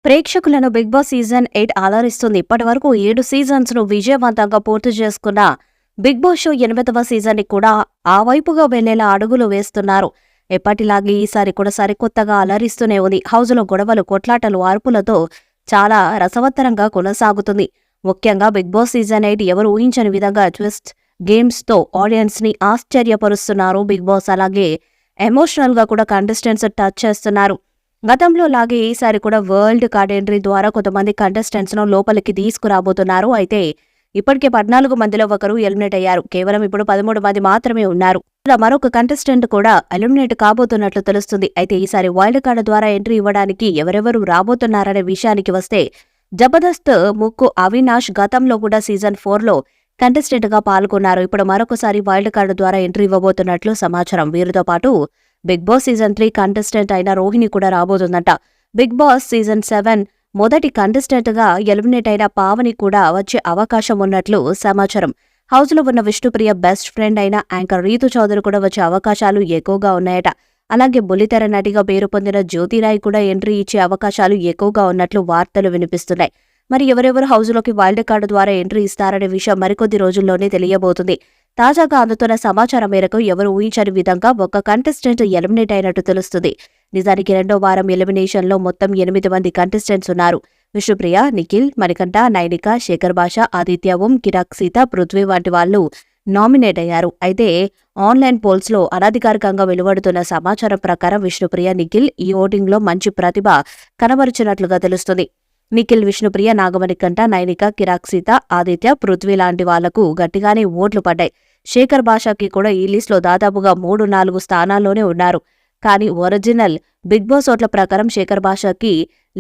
ప్రేక్షకులను big boss season 8 అలరిస్తుంది. ఇప్పటివరకు 7 seasons ను విజయవంతంగా పూర్తి చేసుకున్న బిగ్ బాస్ షో 8వ సీజన్ ని కూడా ఆ వైపుగా వెళ్లేలా అడుగులు వేస్తున్నారు. ఎప్పటిలాగే ఈసారి కూడా సరికొత్తగా అలరిస్తూనే ఉంది. హౌస్లో గొడవలు, కొట్లాటలు, అరుపులతో చాలా రసవత్తరంగా కొనసాగుతుంది. ముఖ్యంగా బిగ్ బాస్ సీజన్ 8 ఎవరు ఊహించని విధంగా ట్విస్ట్ గేమ్స్ తో ఆడియన్స్ ని ఆశ్చర్యపరుస్తున్నారు బిగ్ బాస్. అలాగే ఎమోషనల్ గా కూడా కంటెస్టెంట్స్ టచ్ చేస్తున్నారు. గతంలో లాగే ఈసారి కూడా వరల్డ్ కార్డ్ ఎంట్రీ ద్వారా కొంతమంది కంటెస్టెంట్స్ ను లోపలికి తీసుకురాబోతున్నారు. అయితే ఇప్పటికే 14 మందిలో ఒకరు ఎలిమినేట్ అయ్యారు. కేవలం ఇప్పుడు 13 మంది మాత్రమే ఉన్నారు. ఇలా మరొక కంటెస్టెంట్ కూడా ఎలిమినేట్ కాబోతున్నట్లు తెలుస్తుంది. అయితే ఈసారి వైల్డ్ కార్డ్ ద్వారా ఎంట్రీ ఇవ్వడానికి ఎవరెవరు రాబోతున్నారనే విషయానికి వస్తే, జబర్దస్త్ ముక్కు అవినాష్ గతంలో కూడా సీజన్ 4లో కంటెస్టెంట్ గా పాల్గొన్నారు. ఇప్పుడు మరొకసారి వైల్డ్ కార్డ్ ద్వారా ఎంట్రీ ఇవ్వబోతున్నట్లు సమాచారం. వీరితో పాటు బిగ్ బాస్ సీజన్ 3 కంటెస్టెంట్ అయిన రోహిణి కూడా రాబోతుందట. బిగ్ బాస్ సీజన్ 7 మొదటి కంటెస్టెంట్ గా ఎలిమినేట్ అయిన పావని కూడా వచ్చే అవకాశం ఉన్నట్లు సమాచారం. హౌస్ లో ఉన్న విష్ణుప్రియ బెస్ట్ ఫ్రెండ్ అయిన యాంకర్ రీతు చౌదరి కూడా వచ్చే అవకాశాలు ఎక్కువగా ఉన్నాయట. అలాగే బుల్లితెర నటిగా పేరు పొందిన జ్యోతిరాయ్ కూడా ఎంట్రీ ఇచ్చే అవకాశాలు ఎక్కువగా ఉన్నట్లు వార్తలు వినిపిస్తున్నాయి. మరి ఎవరెవరు హౌస్లోకి వైల్డ్ కార్డు ద్వారా ఎంట్రీ ఇస్తారనే విషయం మరికొద్ది రోజుల్లోనే తెలియబోతుంది. తాజాగా అందుతున్న సమాచారం మేరకు ఎవరు ఊహించని విధంగా ఒక కంటెస్టెంట్ ఎలిమినేట్ అయినట్టు తెలుస్తుంది. నిజానికి రెండో వారం ఎలిమినేషన్ లో మొత్తం 8 మంది కంటెస్టెంట్స్ ఉన్నారు. విష్ణుప్రియ, నిఖిల్, మణికంఠ, నైనిక, శేఖర్ భాష, ఆదిత్య ఓం, కిరాక్ సీత, పృథ్వీ వంటి వాళ్లు నామినేట్ అయ్యారు. అయితే ఆన్లైన్ పోల్స్ లో అనధికారికంగా వెలువడుతున్న సమాచారం ప్రకారం విష్ణుప్రియ, నిఖిల్ ఈ ఓటింగ్ లో మంచి ప్రతిభ కనబరిచినట్లుగా తెలుస్తుంది. నిఖిల్, విష్ణుప్రియ, నాగమణికంఠ, నైనిక, కిరాక్ సీత, ఆదిత్య, పృథ్వీ లాంటి వాళ్లకు గట్టిగానే ఓట్లు పడ్డాయి. శేఖర్ భాషకి కూడా ఈ లిస్టులో దాదాపుగా 3-4 స్థానాల్లోనే ఉన్నారు. కానీ ఒరిజినల్ బిగ్ బాస్ ఓట్ల ప్రకారం శేఖర్ భాషకి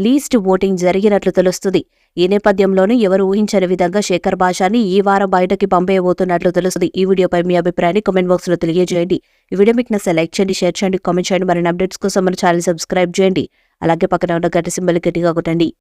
లీస్ట్ ఓటింగ్ జరిగినట్లు తెలుస్తుంది. ఈ నేపథ్యంలోనే ఎవరు ఊహించని విధంగా శేఖర్ భాషని ఈ వారం బయటకి పంపేయబోతున్నట్లు తెలుస్తుంది. ఈ వీడియోపై మీ అభిప్రాయాన్ని కామెంట్ బాక్స్ లో తెలియజేయండి. ఈ వీడియో మీకు నచ్చితే లైక్ చేయండి, షేర్ చేయండి, కామెంట్ చేయండి. మరిన్ని అప్డేట్స్ కోసం మన ఛానల్ సబ్స్క్రైబ్ చేయండి. అలాగే పక్కన ఉన్న గంట సింబల్ గట్టిగా కొట్టండి.